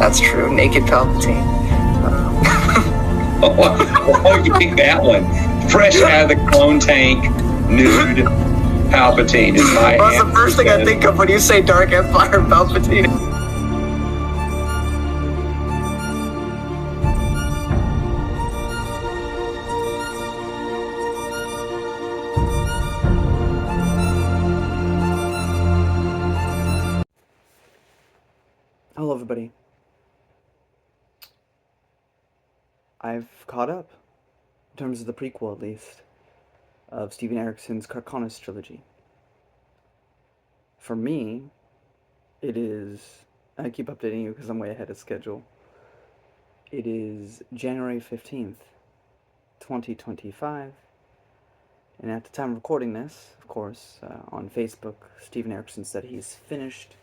that's true. Naked Palpatine. Oh, you pick that one. Fresh out of the clone tank, nude Palpatine is my Well, that's the first thing I think of when you say Dark Empire Palpatine. Hello everybody. I've caught up, in terms of the prequel at least, of Steven Erickson's Kharkanas trilogy. For me, it is, I keep updating you because I'm way ahead of schedule, it is January 15th, 2025, and at the time of recording this, of course, on Facebook, Steven Erickson said he's finished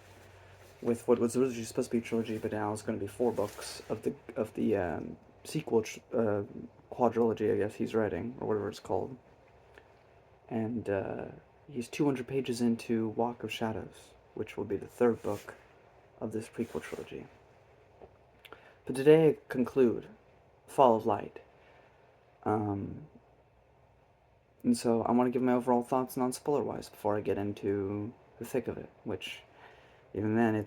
with what was originally supposed to be a trilogy, but now it's going to be 4 books of the sequel quadrilogy, I guess he's writing, or whatever it's called. And he's 200 pages into Walk of Shadows, which will be the 3rd book of this prequel trilogy. But today I conclude Fall of Light. And so I want to give my overall thoughts non-spoiler-wise before I get into the thick of it, which, even then,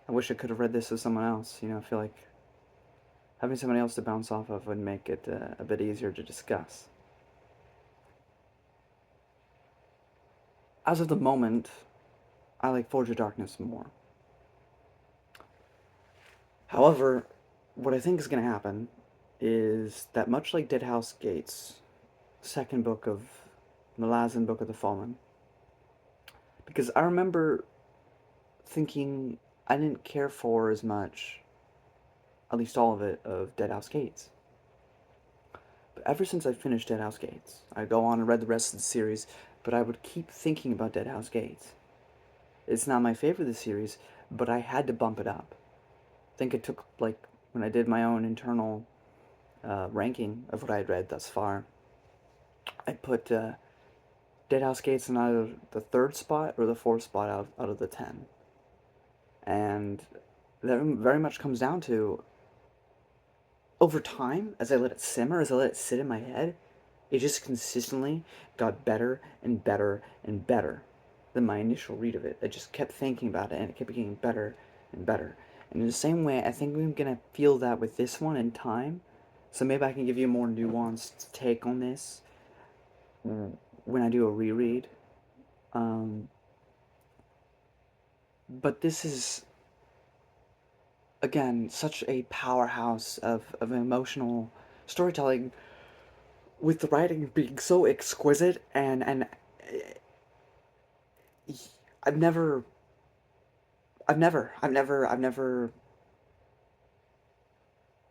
I wish I could have read this with someone else. I feel like having somebody else to bounce off of would make it a bit easier to discuss. As of the moment, I like Forge of Darkness more. However, what I think is going to happen is that, much like Deadhouse Gate's 2nd book of Malazan Book of the Fallen, because I remember thinking I didn't care for as much, at least all of it, of Deadhouse Gates. But ever since I finished Deadhouse Gates, I go on and read the rest of the series, but I would keep thinking about Deadhouse Gates. It's not my favorite of the series, but I had to bump it up. I think it took, when I did my own internal ranking of what I had read thus far, I put Deadhouse Gates in either the 3rd spot or the 4th spot out of the 10. And that very much comes down to, over time, as I let it simmer, as I let it sit in my head, it just consistently got better and better and better than my initial read of it. I just kept thinking about it, and it kept getting better and better. And in the same way, I think I'm going to feel that with this one in time. So maybe I can give you a more nuanced take on this when I do a reread. But this is, again, such a powerhouse of emotional storytelling, with the writing being so exquisite, and I've never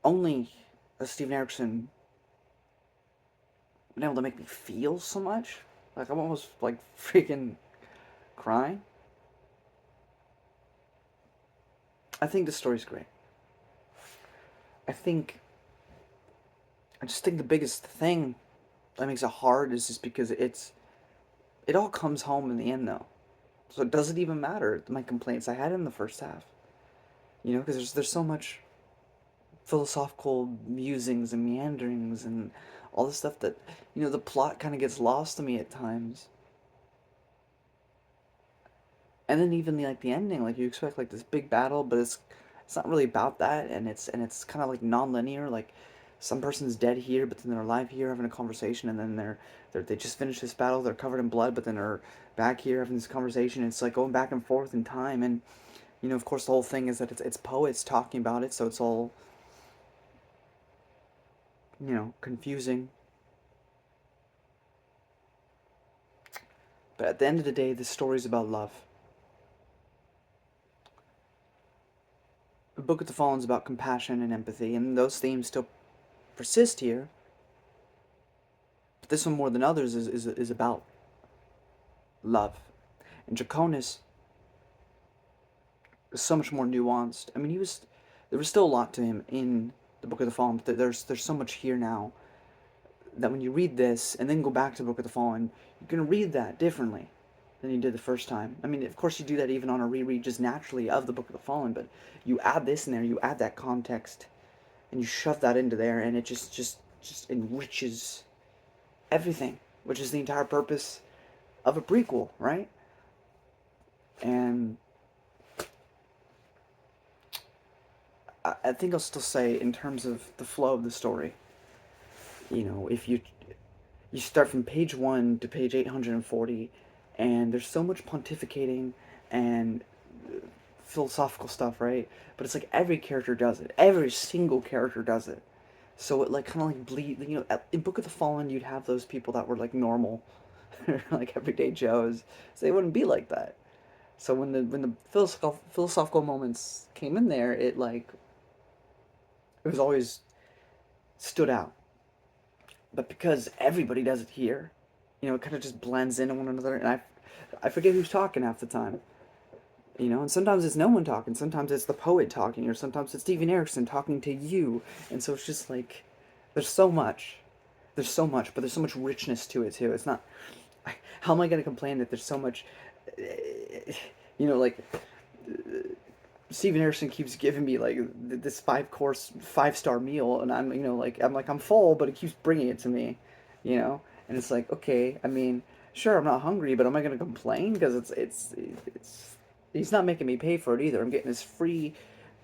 only as Steven Erickson been able to make me feel so much. Like, I'm almost freaking crying. I think the story's great. I just think the biggest thing that makes it hard is just because it all comes home in the end, though. So it doesn't even matter my complaints I had in the first half. Because there's so much philosophical musings and meanderings and all this stuff that, the plot kind of gets lost to me at times. And then even the ending, you expect this big battle, but it's not really about that, and it's kind of non-linear. Some person's dead here, but then they're alive here having a conversation, and then they just finished this battle, they're covered in blood, but then they're back here having this conversation. It's going back and forth in time, and of course the whole thing is that it's poets talking about it, so it's all confusing. But at the end of the day, this story's about love. The Book of the Fallen is about compassion and empathy, and those themes still persist here. But this one, more than others, is about love. And Draconis is so much more nuanced. I mean, there was still a lot to him in the Book of the Fallen, but there's so much here now that when you read this and then go back to the Book of the Fallen, you're going to read that differently than you did the first time. I mean, of course you do that even on a reread just naturally of the Book of the Fallen, but you add this in there, you add that context, and you shove that into there, and it just enriches everything, which is the entire purpose of a prequel, right? And I think I'll still say, in terms of the flow of the story, if you start from page 1 to page 840, and there's so much pontificating and philosophical stuff, right? But it's like every character does it. Every single character does it. So it like kind of like bleed. In Book of the Fallen, you'd have those people that were like normal, like everyday Joes. So they wouldn't be like that. So when the philosophical moments came in there, it was always stood out. But because everybody does it here, it kind of just blends into one another, and I forget who's talking half the time. And sometimes it's no one talking, sometimes it's the poet talking, or sometimes it's Steven Erickson talking to you, and so it's just like, there's so much, but there's so much richness to it too. It's not, how am I going to complain that there's so much, like, Steven Erickson keeps giving me like this 5-course 5-star meal, and I'm full, but he keeps bringing it to me, and it's like, okay, I mean, sure, I'm not hungry, but am I going to complain? Because it's he's not making me pay for it either. I'm getting this free,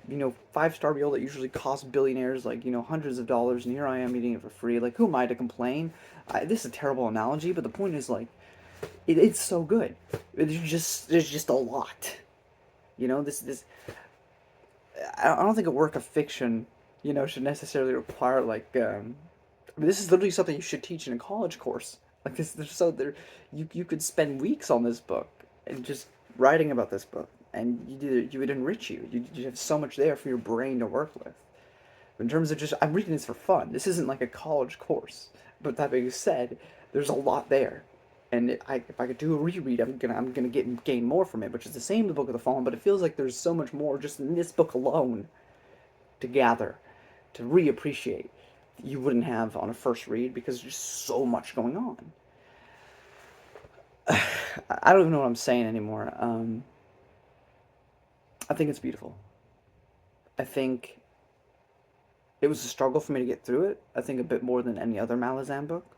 5-star meal that usually costs billionaires like hundreds of dollars, and here I am eating it for free. Like, who am I to complain? This is a terrible analogy, but the point is, like, it's so good. There's just a lot. This I don't think a work of fiction, should necessarily require this is literally something you should teach in a college course. Like this, you could spend weeks on this book and just writing about this book, and you would enrich you. You have so much there for your brain to work with. But in terms of just, I'm reading this for fun. This isn't like a college course. But that being said, there's a lot there. And if I could do a reread, I'm gonna gain more from it, which is the same as the Book of the Fallen, but it feels like there's so much more just in this book alone to gather, to reappreciate, that you wouldn't have on a first read, because there's just so much going on. I don't even know what I'm saying anymore. I think it's beautiful. I think it was a struggle for me to get through it. I think a bit more than any other Malazan book.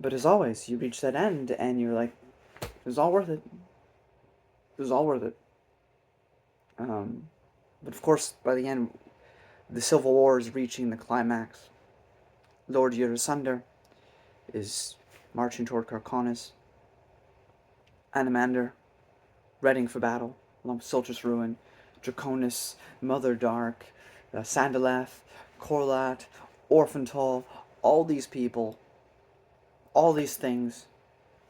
But as always, you reach that end and you're like, it was all worth it. It was all worth it. But of course, by the end, the Civil War is reaching the climax. Lord Yurasunder is marching toward Kharkanas. Anomander, readying for battle, along with Siltrus Ruin, Draconis, Mother Dark, Sandaleth, Korlat, Orphantal, all these people, all these things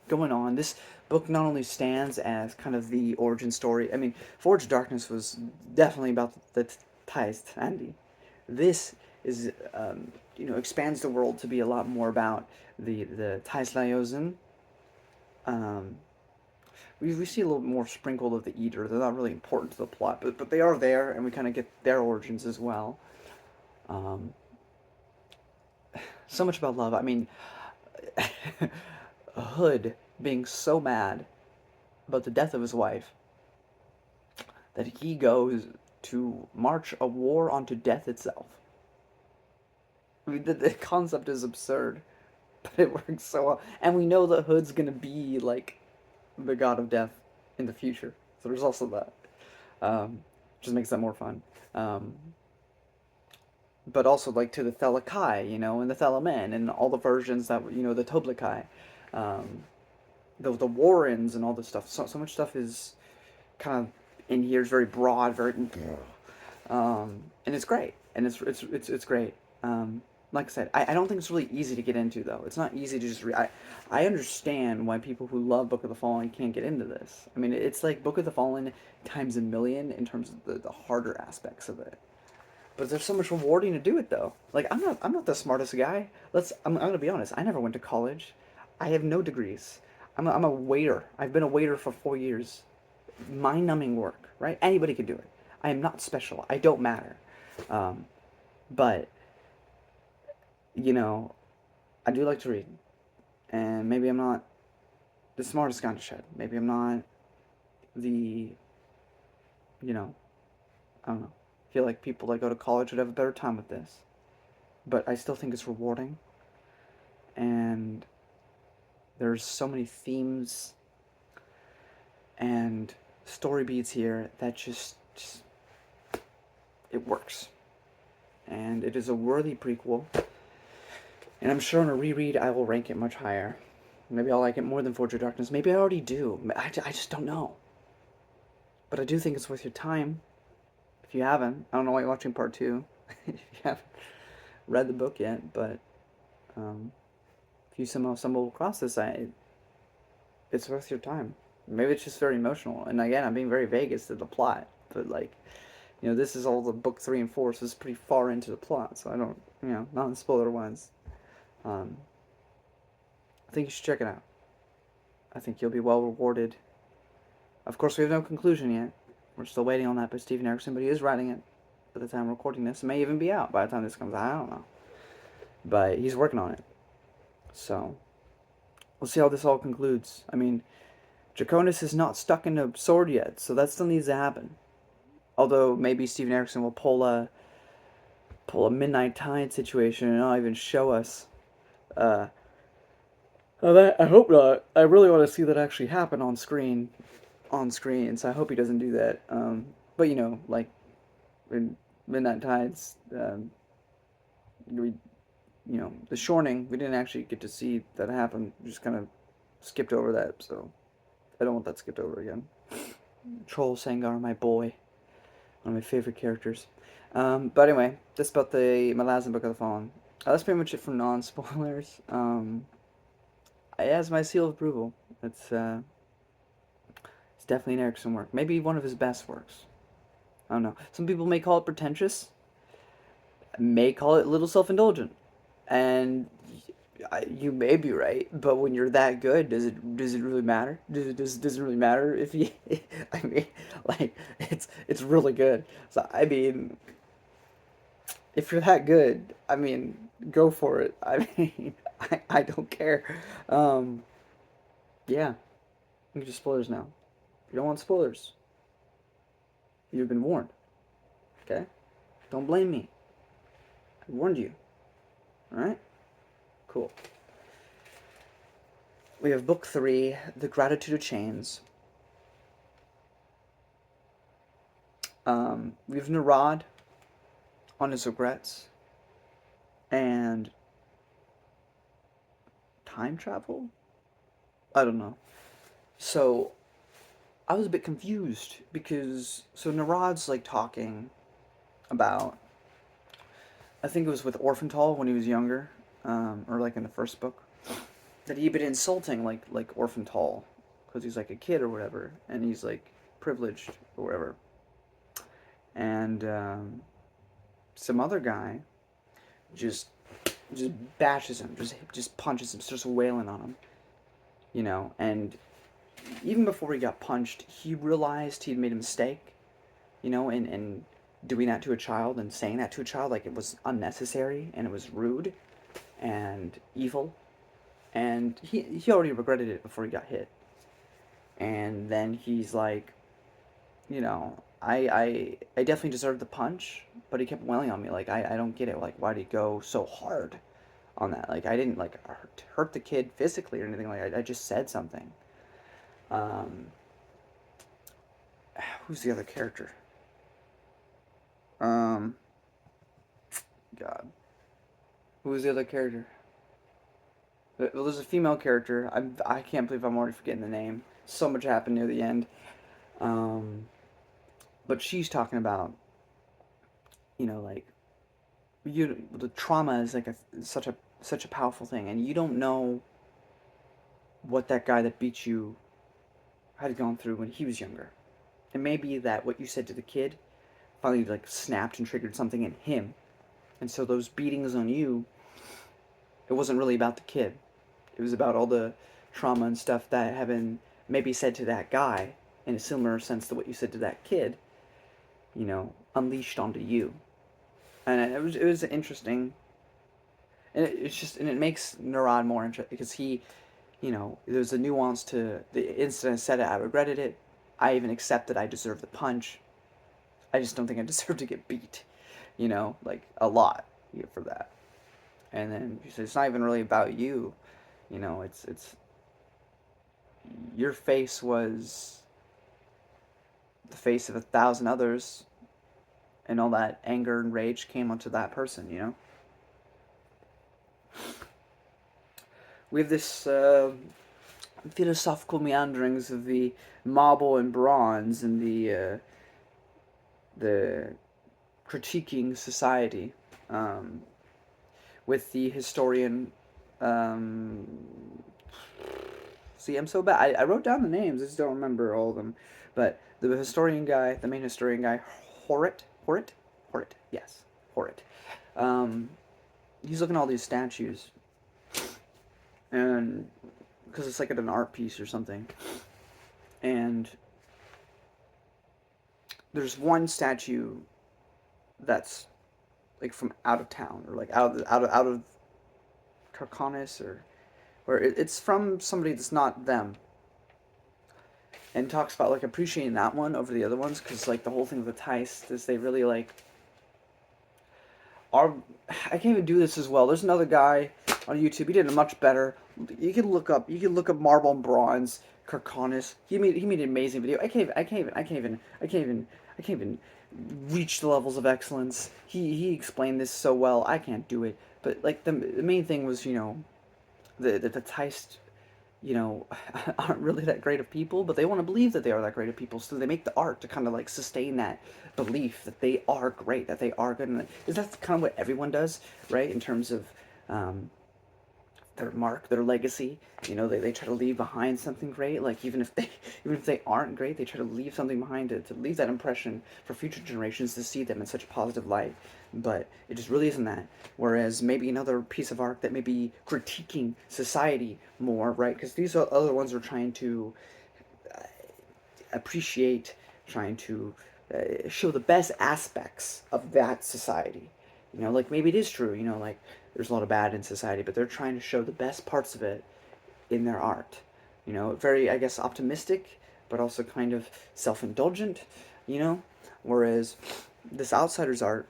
going on. This book not only stands as kind of the origin story. I mean, Forge of Darkness was definitely about the Taist Andy. This is, expands the world to be a lot more about the Taist Laosin. We see a little more sprinkled of the Eater. They're not really important to the plot, but they are there, and we kind of get their origins as well. So much about love. I mean, Hood being so mad about the death of his wife that he goes to march a war onto death itself. I mean, the concept is absurd, but it works so well. And we know that Hood's gonna be like the god of death in the future, so there's also that. Just makes that more fun. But also like to the Thelakai, and the Thelamen, and all the versions that the Toblikai, the Warrens, and all this stuff. So much stuff is kind of in here. It's very broad, very, and it's great, and it's great. Like I said, I don't think it's really easy to get into, though. It's not easy to just read. I understand why people who love Book of the Fallen can't get into this. I mean, it's like Book of the Fallen times a million in terms of the harder aspects of it. But there's so much rewarding to do it, though. Like, I'm not the smartest guy. I'm gonna be honest. I never went to college. I have no degrees. I'm a waiter. I've been a waiter for 4 years. Mind-numbing work, right? Anybody can do it. I am not special. I don't matter. But I do like to read, and maybe I'm not the smartest gun to shed. Maybe I'm not the, you know, I don't know. I feel like people that go to college would have a better time with this. But I still think it's rewarding. And there's so many themes and story beats here that just it works. And it is a worthy prequel. And I'm sure on a reread I will rank it much higher. Maybe I'll like it more than Forge of Darkness. Maybe I already do. I just don't know. But I do think it's worth your time. If you haven't, I don't know why you're watching part 2. If you haven't read the book yet, but if you somehow stumble across this, it's worth your time. Maybe it's just very emotional. And again, I'm being very vague as to the plot. But like, this is all the book 3 and 4, so it's pretty far into the plot. So I don't, not in spoiler ones. I think you should check it out. I think you'll be well rewarded. Of course, we have no conclusion yet. We're still waiting on that by Steven Erickson, but he is writing it at the time of recording this. It may even be out by the time this comes out. I don't know. But he's working on it. So, we'll see how this all concludes. I mean, Draconis is not stuck in a sword yet, so that still needs to happen. Although, maybe Steven Erickson will pull a Midnight Tide situation and not even show us. I hope not. I really want to see that actually happen on screen, so I hope he doesn't do that. But like in Midnight Tides, the Shorning, we didn't actually get to see that happen. We just kind of skipped over that, so I don't want that skipped over again. Troll Sangar, my boy, one of my favorite characters. But anyway, that's about the Malazan Book of the Fallen. That's pretty much it for non-spoilers. It has my seal of approval. It's definitely an Erickson work. Maybe one of his best works. I don't know. Some people may call it pretentious. May call it a little self-indulgent. And you may be right, but when you're that good, does it really matter? Does it really matter if you? I mean, like it's really good. So I mean, if you're that good, I mean, go for it. I mean, I don't care. Yeah, we can do spoilers now. If you don't want spoilers, you've been warned. Okay, don't blame me. I warned you. All right. Cool. We have book 3, The Gratitude of Chains. We have Narad on his regrets and time travel? I don't know. So, I was a bit confused because, Narad's like talking about, I think it was with Orphantal when he was younger, or like in the first book, that he'd been insulting like Orphantal because he's like a kid or whatever, and he's like privileged or whatever. And some other guy just bashes him, just punches him, starts wailing on him, and even before he got punched, he realized he'd made a mistake, and doing that to a child and saying that to a child, like, it was unnecessary and it was rude and evil, and he already regretted it before he got hit. And then he's like, I definitely deserved the punch, but he kept wailing on me, like, I don't get it, like, why'd he go so hard on that? Like, I didn't, like, hurt the kid physically or anything, like, I just said something. Who's the other character? God. Who was the other character? Well, there's a female character. I can't believe I'm already forgetting the name. So much happened near the end. But she's talking about, like, the trauma is like such a powerful thing, and you don't know what that guy that beat you had gone through when he was younger. It may be that what you said to the kid finally like snapped and triggered something in him, and so those beatings on you, it wasn't really about the kid. It was about all the trauma and stuff that had been maybe said to that guy in a similar sense to what you said to that kid, unleashed onto you. And it was interesting. And it makes Narad more interesting because he there's a nuance to the instant I said it. I regretted it. I even accept that I deserve the punch. I just don't think I deserve to get beat, like a lot for that. And then she said, it's not even really about you, it's your face was the face of 1,000 others, and all that anger and rage came onto that person. We have this philosophical meanderings of the marble and bronze and the critiquing society, with the historian. See, I'm so bad. I wrote down the names. I just don't remember all of them. But the historian guy, the main historian guy, Horit, yes, Horit. He's looking at all these statues, and because it's like at an art piece or something, and there's one statue that's like from out of town, or like out of Kharkanas, or where it's from somebody that's not them, and talks about like appreciating that one over the other ones, because like the whole thing with the Theist is they really like are. I can't even do this as well. There's another guy on YouTube. He did it much better. You can look up marble and bronze Kharkanas. He made an amazing video. I can't even reach the levels of excellence. He explained this so well. I can't do it. But like the main thing was, the Theist, aren't really that great of people, but they want to believe that they are that great of people, so they make the art to kind of like sustain that belief that they are great, that they are good, and is that kind of what everyone does, right? In terms of their mark, their legacy, they try to leave behind something great. Like even if they aren't great, they try to leave something behind to leave that impression for future generations to see them in such a positive light. But it just really isn't that. Whereas maybe another piece of art that may be critiquing society more, right? Because these other ones are trying to appreciate, trying to show the best aspects of that society. Like maybe it is true, like there's a lot of bad in society, but they're trying to show the best parts of it in their art. Very, I guess, optimistic, but also kind of self-indulgent, whereas this outsider's art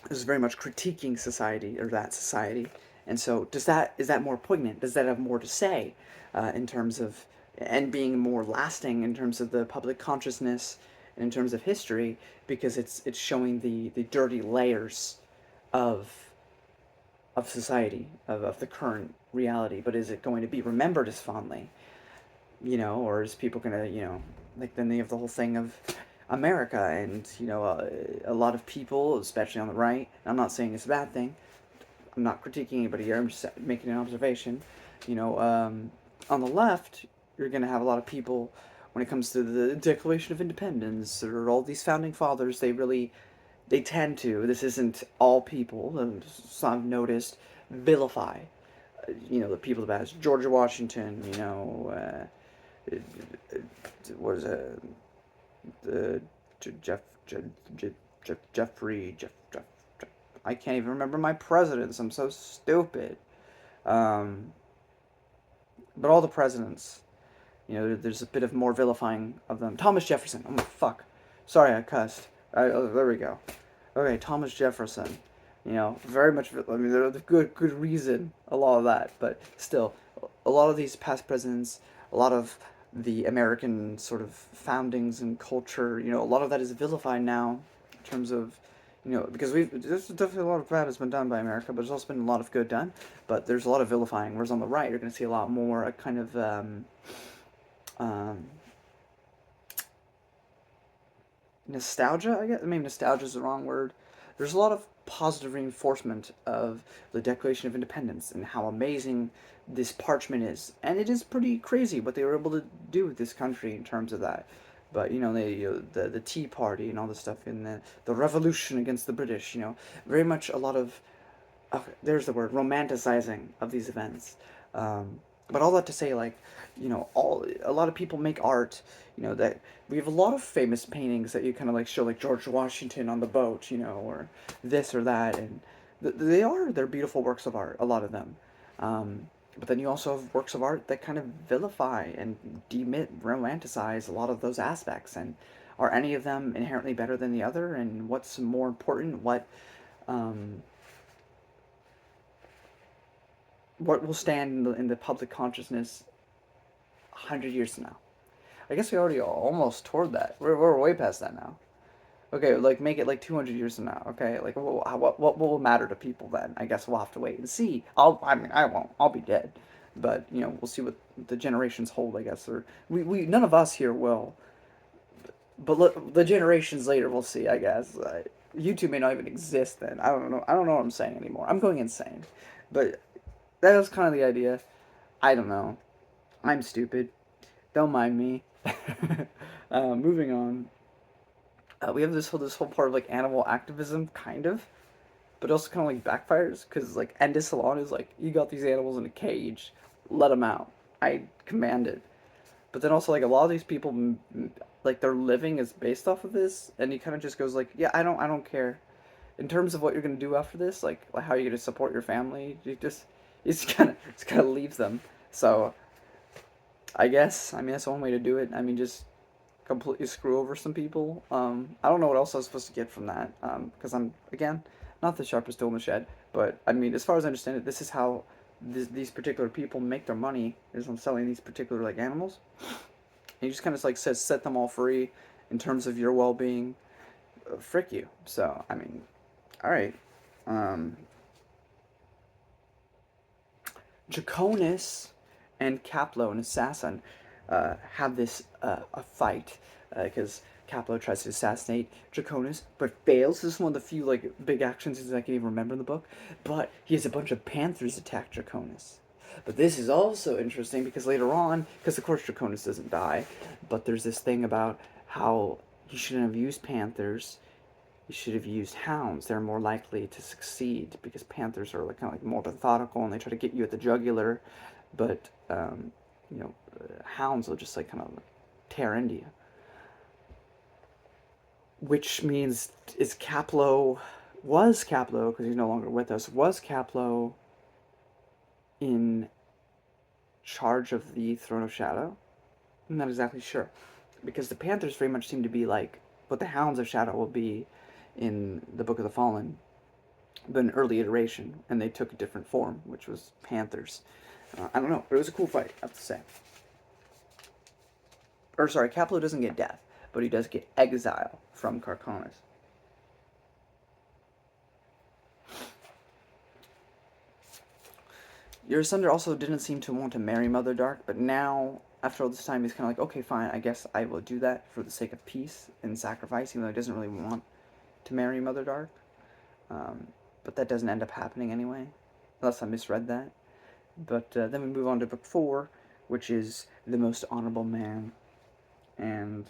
is very much critiquing society, or that society. And so is that more poignant? Does that have more to say in terms of, and being more lasting in terms of the public consciousness and in terms of history, because it's showing the dirty layers of society, of the current reality. But is it going to be remembered as fondly, or is people gonna, like then they have the whole thing of America, and a lot of people, especially on the right, and I'm not saying it's a bad thing, I'm not critiquing anybody here, I'm just making an observation, on the left, you're gonna have a lot of people, when it comes to the Declaration of Independence or all these founding fathers, they tend to, this isn't all people, and some I've noticed, vilify, the people that has George Washington, what is it, Jeffrey, I can't even remember my presidents, I'm so stupid, but all the presidents, there's a bit of more vilifying of them. Thomas Jefferson, oh my fuck, sorry I cussed. There we go. Okay, Thomas Jefferson. Very much. I mean, there's good reason, a lot of that, but still, a lot of these past presidents, a lot of the American sort of foundings and culture, a lot of that is vilified now, in terms of, because there's definitely a lot of bad has been done by America, but there's also been a lot of good done, but there's a lot of vilifying. Whereas on the right, you're going to see a lot more a kind of nostalgia, I guess. Maybe nostalgia is the wrong word. There's a lot of positive reinforcement of the Declaration of Independence and how amazing this parchment is. And it is pretty crazy what they were able to do with this country in terms of that. But, the Tea Party and all this stuff, and the revolution against the British, very much a lot of, there's the word, romanticizing of these events. But all that to say, like, a lot of people make art, that we have a lot of famous paintings that you kind of like show, like George Washington on the boat, or this or that, and they're beautiful works of art, a lot of them. But then you also have works of art that kind of vilify and romanticize a lot of those aspects. And are any of them inherently better than the other? And what's more important? Um, what will stand in the public consciousness 100 years from now? I guess we already almost toward that. We're way past that now. Okay, like make it like 200 years from now. Okay, like what will matter to people then? I guess we'll have to wait and see. I mean, I won't. I'll be dead, but we'll see what the generations hold. I guess, or we none of us here will, but the generations later we'll see. I guess YouTube may not even exist then. I don't know. I don't know what I'm saying anymore. I'm going insane, but that was kind of the idea. I don't know. I'm stupid. Don't mind me. Moving on. We have this whole part of like animal activism, kind of, but also kind of like backfires because like Endis Salon is like, you got these animals in a cage, let them out. I command it. But then also like a lot of these people, like their living is based off of this, and he kind of just goes like, yeah, I don't care. In terms of what you're gonna do after this, like how you're gonna support your family, it's kind of leaves them. So I mean that's one way to do it. I mean just completely screw over some people. I don't know what else I was supposed to get from that, because I'm, again, not the sharpest tool in the shed. But I mean, as far as I understand it, this is how these particular people make their money, is on selling these particular like animals. And he just kind of like says, set them all free in terms of your well-being. Frick you. So I mean, all right. Um, Draconis and Caplo, an assassin, have this a fight because Caplo tries to assassinate Draconis, but fails. This is one of the few like big action scenes I can even remember in the book. But he has a bunch of panthers attack Draconis. But this is also interesting because later on, because of course Draconis doesn't die, but there's this thing about how he shouldn't have used panthers. He should have used hounds. They're more likely to succeed because panthers are like kind of like more methodical and they try to get you at the jugular, but hounds will just like kind of tear into you. Which means was Caplo, because he's no longer with us, was Caplo in charge of the Throne of Shadow? I'm not exactly sure. Because the Panthers very much seem to be like what the Hounds of Shadow will be in the Book of the Fallen, but an early iteration, and they took a different form, which was Panthers. I don't know, but it was a cool fight, I have to say. Or sorry, Caplo doesn't get death, but he does get exile from Kharkanas. Yurasunder also didn't seem to want to marry Mother Dark, but now, after all this time, he's kind of like, okay, fine, I guess I will do that for the sake of peace and sacrifice, even though he doesn't really want to marry Mother Dark. But that doesn't end up happening anyway, unless I misread that. But then we move on to book 4, which is The Most Honorable Man. And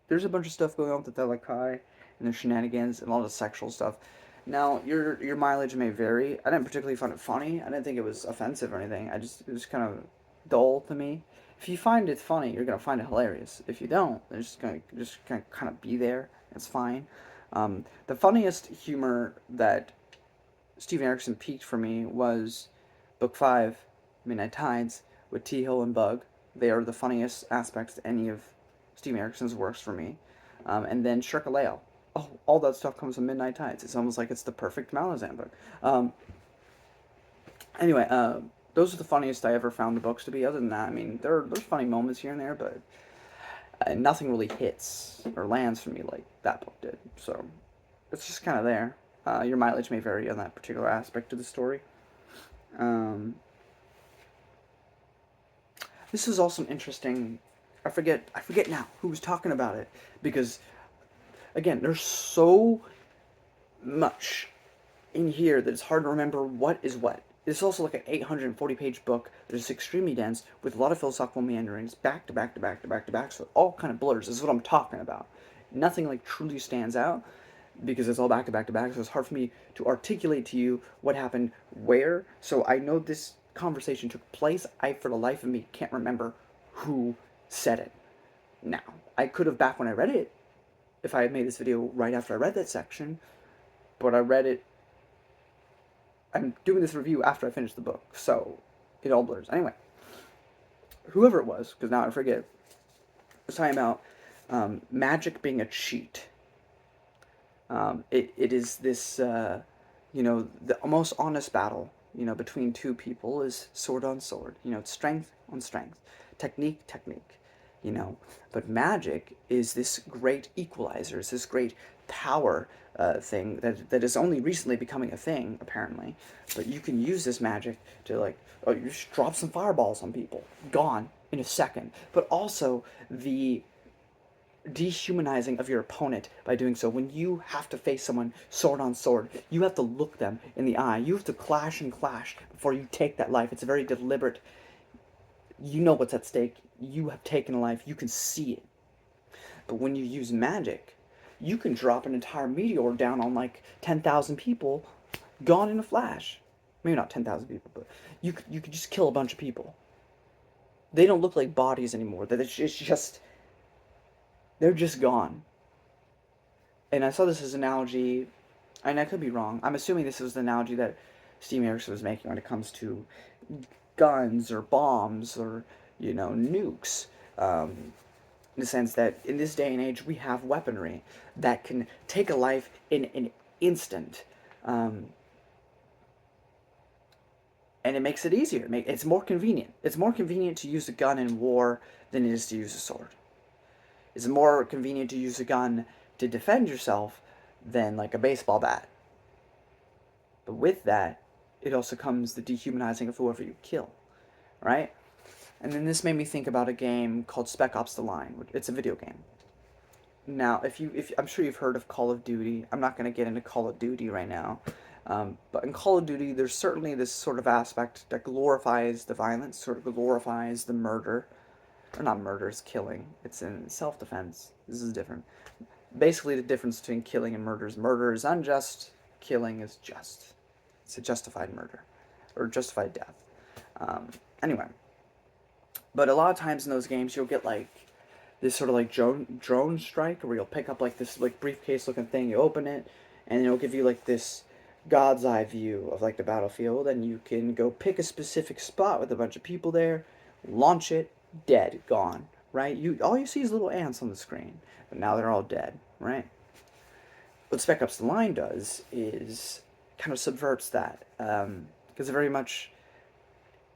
there's a bunch of stuff going on with the Thalakai and their shenanigans and a lot of sexual stuff. Now, your mileage may vary. I didn't particularly find it funny. I didn't think it was offensive or anything. It was kind of dull to me. If you find it funny, you're gonna find it hilarious. If you don't, it's just gonna kind of be there. It's fine. The funniest humor that Steven Erickson peaked for me was Book 5, Midnight Tides, with T-Hill and Bug. They are the funniest aspects to any of Steven Erickson's works for me. And then Shirkaleo. Oh, all that stuff comes from Midnight Tides. It's almost like it's the perfect Malazan book. Anyway, those are the funniest I ever found the books to be. Other than that, I mean, there's funny moments here and there, but nothing really hits or lands for me like that book did. So it's just kind of there. Your mileage may vary on that particular aspect of the story. This is also interesting. I forget now who was talking about it, because again, there's so much in here that it's hard to remember what is what. It's also like an 840-page book that is extremely dense with a lot of philosophical meanderings, back to back to back to back to back, so it all kind of blurs. This is what I'm talking about. Nothing like truly stands out because it's all back to back to back, so it's hard for me to articulate to you what happened where. So I know this conversation took place. I, for the life of me, can't remember who said it. Now, I could have, back when I read it, if I had made this video right after I read that section, but I read it I'm doing this review after I finish the book, so it all blurs. Anyway, whoever it was, because now I forget, was talking about magic being a cheat. It is this, the most honest battle, between two people is sword on sword. It's strength on strength, technique. you know. But magic is this great equalizer, it's this great power thing that is only recently becoming a thing, apparently. But you can use this magic to, like, oh, you just drop some fireballs on people, gone in a second. But also the dehumanizing of your opponent by doing so. When you have to face someone sword on sword, you have to look them in the eye. You have to clash and clash before you take that life. It's a very deliberate. You know what's at stake. You have taken a life. You can see it. But when you use magic, you can drop an entire meteor down on like 10,000 people, gone in a flash. Maybe not 10,000 people, but you could just kill a bunch of people. They don't look like bodies anymore. It's just they're just gone. And I saw this as an analogy, and I could be wrong. I'm assuming this was the analogy that Steven Erickson was making when it comes to guns or bombs or, nukes. In the sense that in this day and age, we have weaponry that can take a life in an instant. And it makes it easier. It's more convenient. It's more convenient to use a gun in war than it is to use a sword. It's more convenient to use a gun to defend yourself than like a baseball bat. But with that, it also comes the dehumanizing of whoever you kill, right? And then this made me think about a game called Spec Ops: The Line. It's a video game. Now, if I'm sure you've heard of Call of Duty. I'm not going to get into Call of Duty right now. But in Call of Duty, there's certainly this sort of aspect that glorifies the violence, sort of glorifies the murder. Or not murder, it's killing. It's in self-defense. This is different. Basically, the difference between killing and murder is unjust. Killing is just. It's a justified murder. Or justified death. Anyway. But a lot of times in those games, you'll get like this sort of like drone strike, where you'll pick up like this like briefcase looking thing, you open it, and it'll give you like this God's eye view of like the battlefield, and you can go pick a specific spot with a bunch of people there, launch it, dead, gone, right? All you see is little ants on the screen, but now they're all dead, right? What Spec Ops: The Line does is kind of subverts that, because very much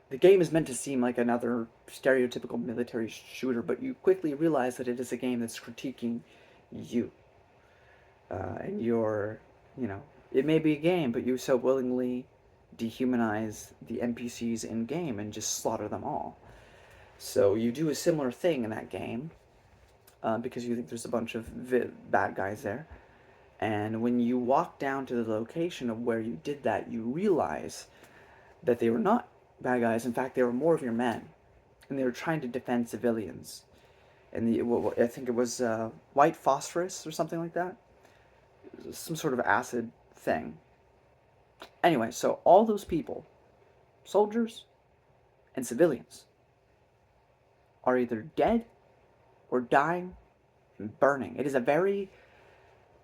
the game is meant to seem like another stereotypical military shooter, but you quickly realize that it is a game that's critiquing you, and your, it may be a game, but you so willingly dehumanize the NPCs in game and just slaughter them all. So you do a similar thing in that game, because you think there's a bunch of bad guys there. And when you walk down to the location of where you did that, you realize that they were not bad guys. In fact, they were more of your men. And they were trying to defend civilians. And I think it was white phosphorus or something like that. Some sort of acid thing. Anyway, so all those people, soldiers and civilians, are either dead or dying and burning. It is a very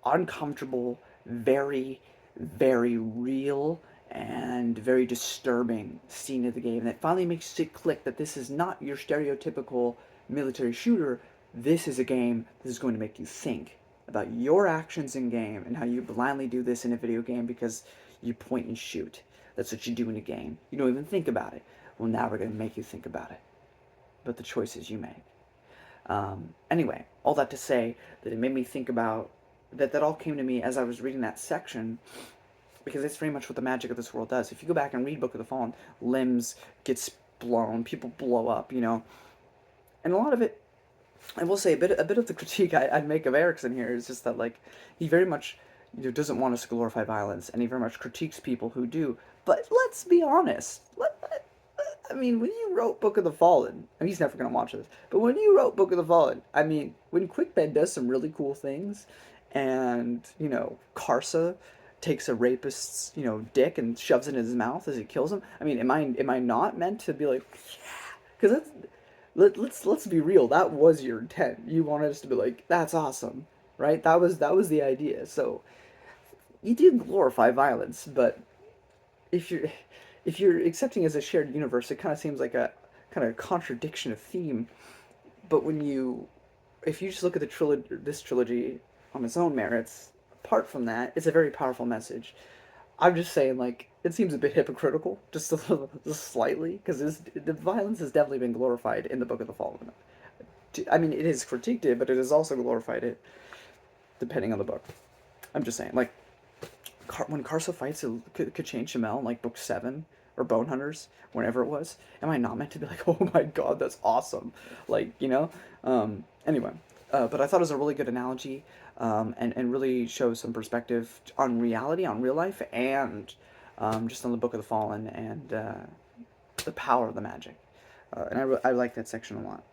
uncomfortable, very, very real, and very disturbing scene of the game that finally makes it click that this is not your stereotypical military shooter. This is a game that is going to make you think about your actions in game and how you blindly do this in a video game because you point and shoot. That's what you do in a game. You don't even think about it. Well, now we're going to make you think about it. But the choices you make. Anyway, all that to say that it made me think about that all came to me as I was reading that section, because it's very much what the magic of this world does. If you go back and read Book of the Fallen, limbs get blown, people blow up, and a lot of it, I will say a bit of the critique I'd make of Erickson here is just that, like, he very much doesn't want us to glorify violence, and he very much critiques people who do. But let's be honest. I mean, when you wrote Book of the Fallen, and he's never going to watch this, but when you wrote Book of the Fallen, I mean, when Quickbed does some really cool things, and, Karsa takes a rapist's, dick and shoves it in his mouth as he kills him, I mean, am I not meant to be like, yeah, because let's be real, that was your intent. You wanted us to be like, that's awesome, right? That was the idea. So, you did glorify violence, but if you're if you're accepting as a shared universe, it kind of seems like a kind of contradiction of theme. But if you just look at this trilogy on its own merits, apart from that, it's a very powerful message. I'm just saying, like, it seems a bit hypocritical, just a little, just slightly, because the violence has definitely been glorified in the Book of the Fallen. I mean, it is critiqued it, but it has also glorified it, depending on the book. I'm just saying, like, when Karsa fights Kachin Shamel in, like, book 7, or Bone Hunters, whenever it was, am I not meant to be like, oh my god, that's awesome? Like, you know? Anyway, but I thought it was a really good analogy, and really shows some perspective on reality, on real life, and just on the Book of the Fallen, and the power of the magic. And I like that section a lot.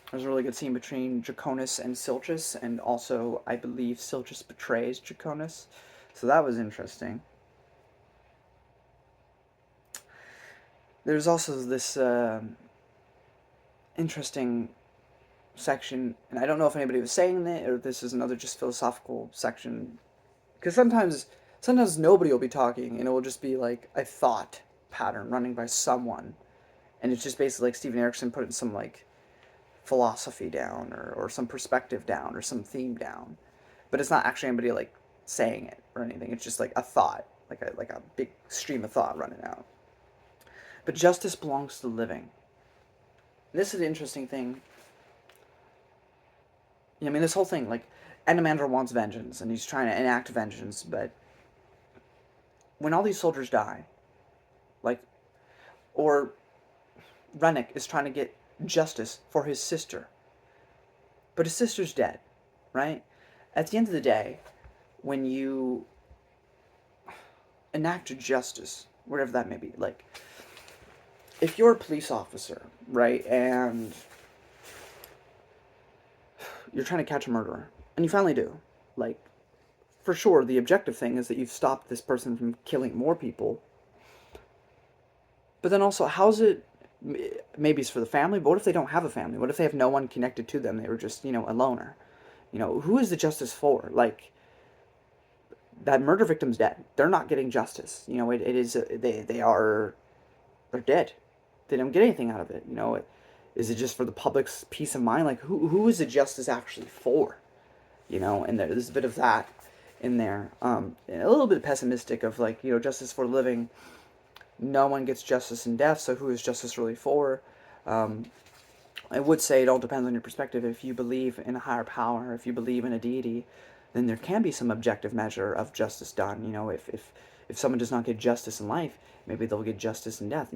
There's a really good scene between Draconis and Silchus, and also, I believe, Silchus betrays Draconis. So that was interesting. There's also this interesting section, and I don't know if anybody was saying it, or this is another just philosophical section, because sometimes nobody will be talking, and it will just be like a thought pattern running by someone, and it's just basically like Steven Erickson putting some, like, philosophy down, or some perspective down, or some theme down, but it's not actually anybody, like, saying it or anything. It's just like a thought, like a big stream of thought running out. But justice belongs to the living. This is an interesting thing. I mean, this whole thing, like, Endomander wants vengeance, and he's trying to enact vengeance, but when all these soldiers die, like, or Rennick is trying to get justice for his sister, but his sister's dead, right? At the end of the day, when you enact justice, whatever that may be, like, if you're a police officer, right, and you're trying to catch a murderer, and you finally do, like, for sure, the objective thing is that you've stopped this person from killing more people. But then also, how's it, maybe it's for the family, but what if they don't have a family? What if they have no one connected to them? They were just, a loner. Who is the justice for? Like, that murder victim's dead. They're not getting justice. It is, they're dead. They don't get anything out of it. Is it just for the public's peace of mind? Like, who is the justice actually for? And there's a bit of that in there. A little bit pessimistic of, like, justice for the living. No one gets justice in death, so who is justice really for? I would say it all depends on your perspective. If you believe in a higher power, if you believe in a deity, then there can be some objective measure of justice done. If someone does not get justice in life, maybe they'll get justice in death.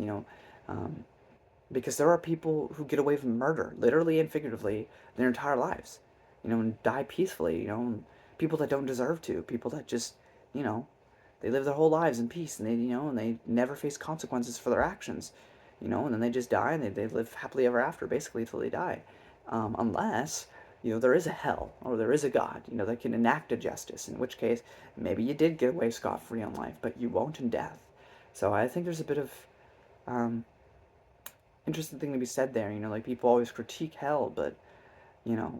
Because there are people who get away from murder, literally and figuratively, their entire lives. And die peacefully. And people that don't deserve to, people that just, they live their whole lives in peace, and they never face consequences for their actions, and then they just die, and they live happily ever after, basically, until they die, unless, there is a hell, or there is a God, that can enact a justice, in which case, maybe you did get away scot-free in life, but you won't in death. So I think there's a bit of, interesting thing to be said there, like, people always critique hell, but,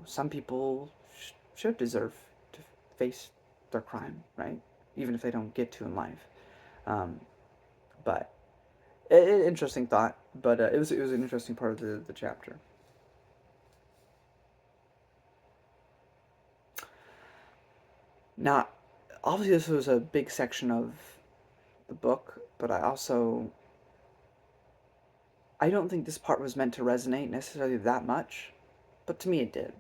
some people should deserve to face their crime, right? Even if they don't get to in life. But interesting thought. But it was an interesting part of the chapter. Now, obviously, this was a big section of the book, but I don't think this part was meant to resonate necessarily that much, but to me it did.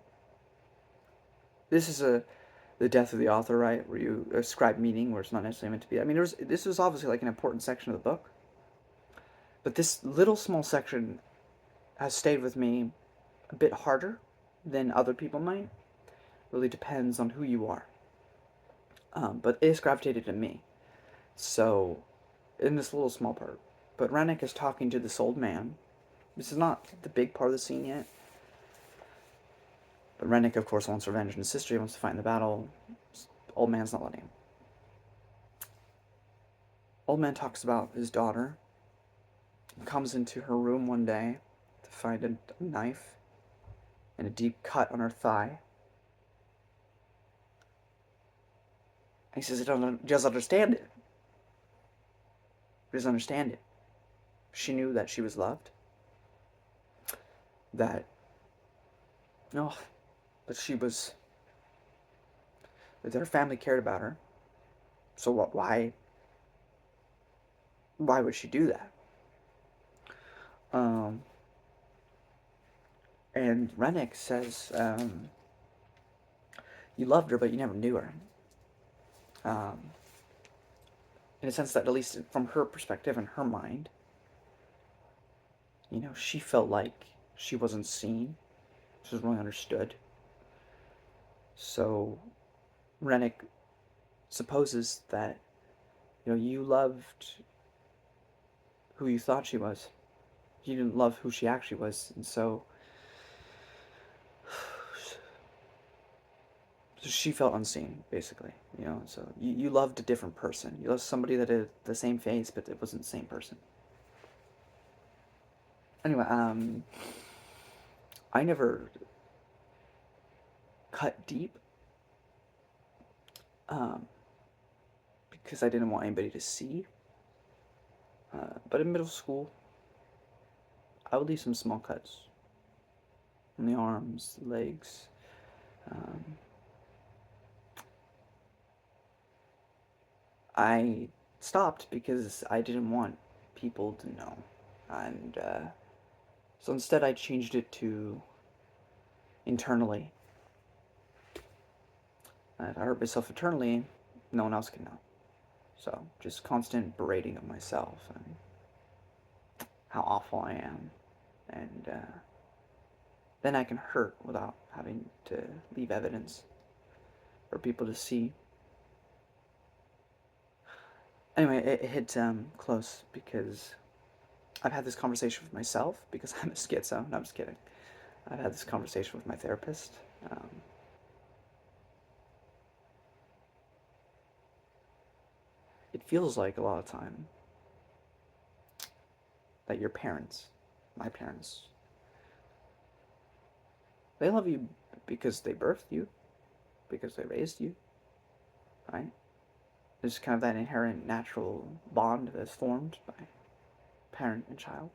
This is the death of the author, right? Where you ascribe meaning where it's not necessarily meant to be. I mean, this was obviously, like, an important section of the book, but this little small section has stayed with me a bit harder than other people might. Really depends on who you are. But it has gravitated to me. So, in this little small part. But Rennick is talking to this old man. This is not the big part of the scene yet. But Rennick, of course, wants revenge on his sister. He wants to fight in the battle. Old man's not letting him. Old man talks about his daughter. He comes into her room one day to find a knife and a deep cut on her thigh. he says he doesn't understand it. He doesn't understand it. She knew that she was loved. That, oh, that she was, that her family cared about her. So what? Why would she do that? Um, and Rennick says, you loved her, but you never knew her. In a sense that, at least from her perspective and her mind, she felt like she wasn't seen. She wasn't really understood. So Rennick supposes that, you loved who you thought she was. You didn't love who she actually was. And so she felt unseen, basically. So you loved a different person. You loved somebody that had the same face, but it wasn't the same person. Anyway, I never cut deep, because I didn't want anybody to see. But in middle school, I would leave some small cuts on the arms, the legs. I stopped because I didn't want people to know. And so instead I changed it to internally. If I hurt myself internally, no one else can know. So just constant berating of myself and how awful I am. And then I can hurt without having to leave evidence for people to see. Anyway, it hit close because I've had this conversation with myself because I'm a schizo. No, I'm just kidding. I've had this conversation with my therapist. It feels like a lot of time that your parents, my parents, they love you because they birthed you, because they raised you, right? There's kind of that inherent natural bond that's formed by parent and child.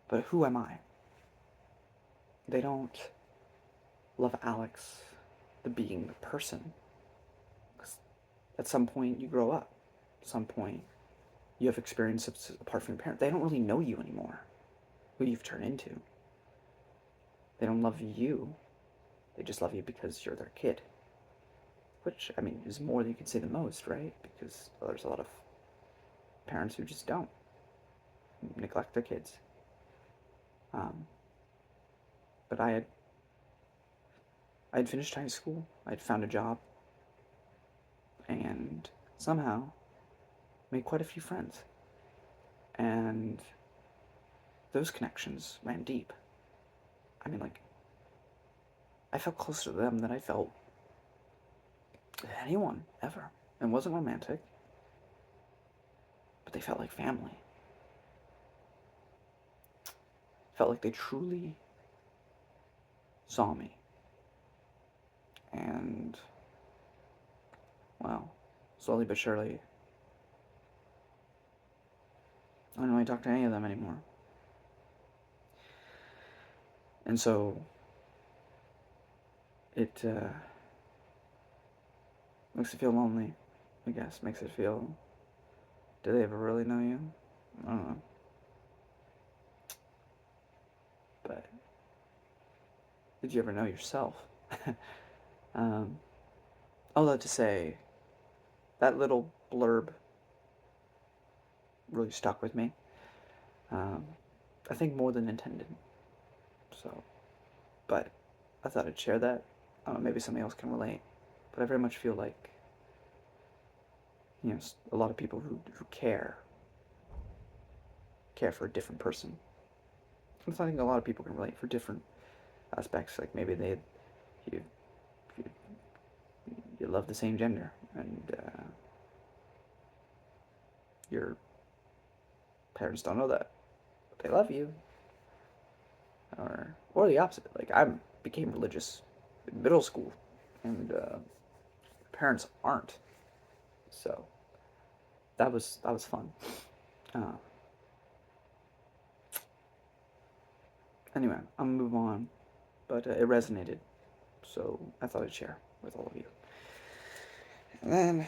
But who am I? They don't love Alex, the being, the person. Because at some point you grow up. At some point you have experiences apart from your parent. They don't really know you anymore, who you've turned into. They don't love you. They just love you because you're their kid. Which, I mean, is more than you can say the most, right? Because there's a lot of parents who just don't neglect their kids. But I had finished high school. I'd found a job. And somehow made quite a few friends. And those connections ran deep. I mean, like, I felt closer to them than I felt to anyone ever. It wasn't romantic, but they felt like family. Felt like they truly saw me. And, well, slowly but surely, I don't really talk to any of them anymore. And so, it makes it feel lonely, I guess. Makes it feel, do they ever really know you? I don't know. But did you ever know yourself? All that to say, that little blurb really stuck with me. I think more than intended. So, but I thought I'd share that. I don't know, maybe somebody else can relate. But I very much feel like, a lot of people who care for a different person. And I think a lot of people can relate for different aspects. Like maybe you love the same gender, and your parents don't know that, but they love you. Or the opposite. Like I became religious in middle school, and parents aren't. So that was fun. Anyway, I'm gonna move on, but it resonated, so I thought I'd share with all of you. And then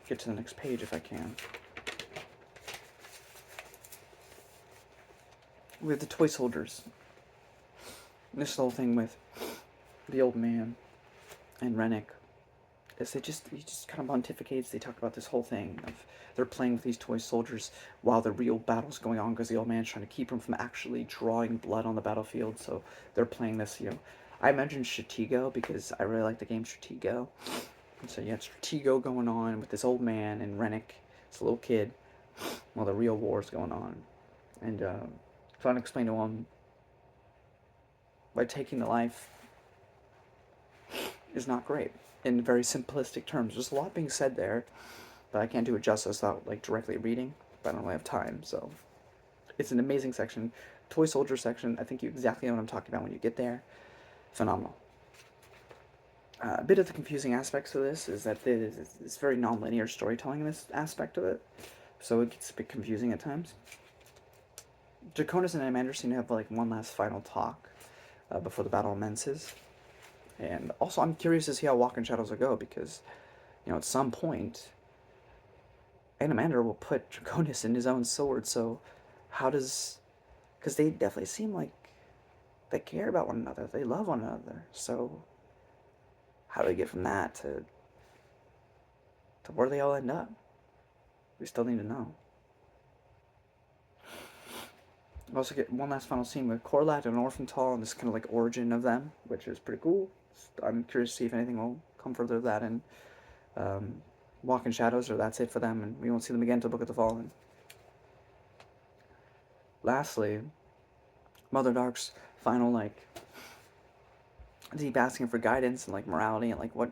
get to the next page if I can. We have the toy soldiers. This whole thing with the old man and Rennick is he just kind of pontificates. They talk about this whole thing of they're playing with these toy soldiers while the real battle's going on because the old man's trying to keep them from actually drawing blood on the battlefield. So they're playing this, I mentioned Stratego because I really like the game Stratego. And so you had Stratego going on with this old man and Rennick, this little kid, while the real war's going on. And trying to explain to him why taking the life is not great in very simplistic terms. There's a lot being said there, but I can't do it justice without directly reading. But I don't really have time, so it's an amazing section. Toy soldier section. I think you exactly know what I'm talking about when you get there. Phenomenal. A bit of the confusing aspects of this is that it's very non-linear storytelling in this aspect of it, so it gets a bit confusing at times. Draconis and Amander seem to have one last final talk before the battle commences. And also, I'm curious to see how Walking Shadows will go, because, at some point, Animander will put Draconis in his own sword, so how does... Because they definitely seem like they care about one another, they love one another, so how do we get from that to where they all end up? We still need to know. We also get one last final scene with Corlat and Orphantal, and this kind of origin of them, which is pretty cool. I'm curious to see if anything will come further of that in Walking Shadows, or that's it for them, and we won't see them again until Book of the Fallen. Lastly, Mother Dark's final, deep asking for guidance and, morality and, what...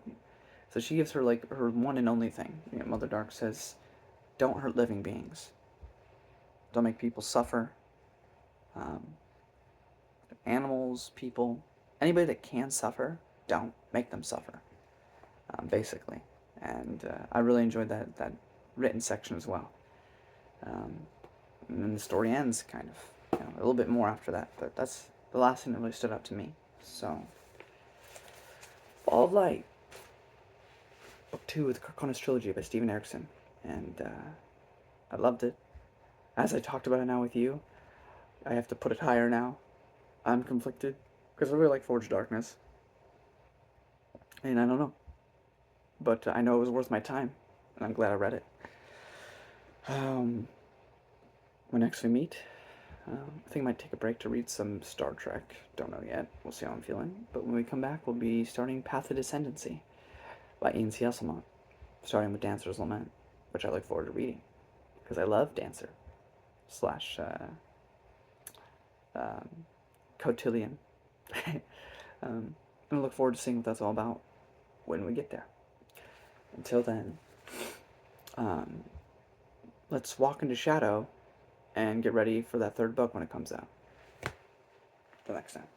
So she gives her, her one and only thing. Mother Dark says, don't hurt living beings. Don't make people suffer. Animals, people, anybody that can suffer, don't make them suffer, basically. And I really enjoyed that written section as well. And then the story ends kind of, a little bit more after that, but that's the last thing that really stood out to me. So, Ball of Light, Book 2 of the Kharkanas Trilogy by Steven Erickson, and I loved it. As I talked about it now with you, I have to put it higher now. I'm conflicted, because I really like Forged Darkness. And I don't know. But I know it was worth my time, and I'm glad I read it. When next we meet, I think I might take a break to read some Star Trek. Don't know yet. We'll see how I'm feeling. But when we come back, we'll be starting Path of Descendancy by Ian C. Esselmont, starting with Dancer's Lament, which I look forward to reading, because I love Dancer / Cotillion. And I look forward to seeing what that's all about when we get there. Until then, let's walk into Shadow and get ready for that third book when it comes out. Till next time.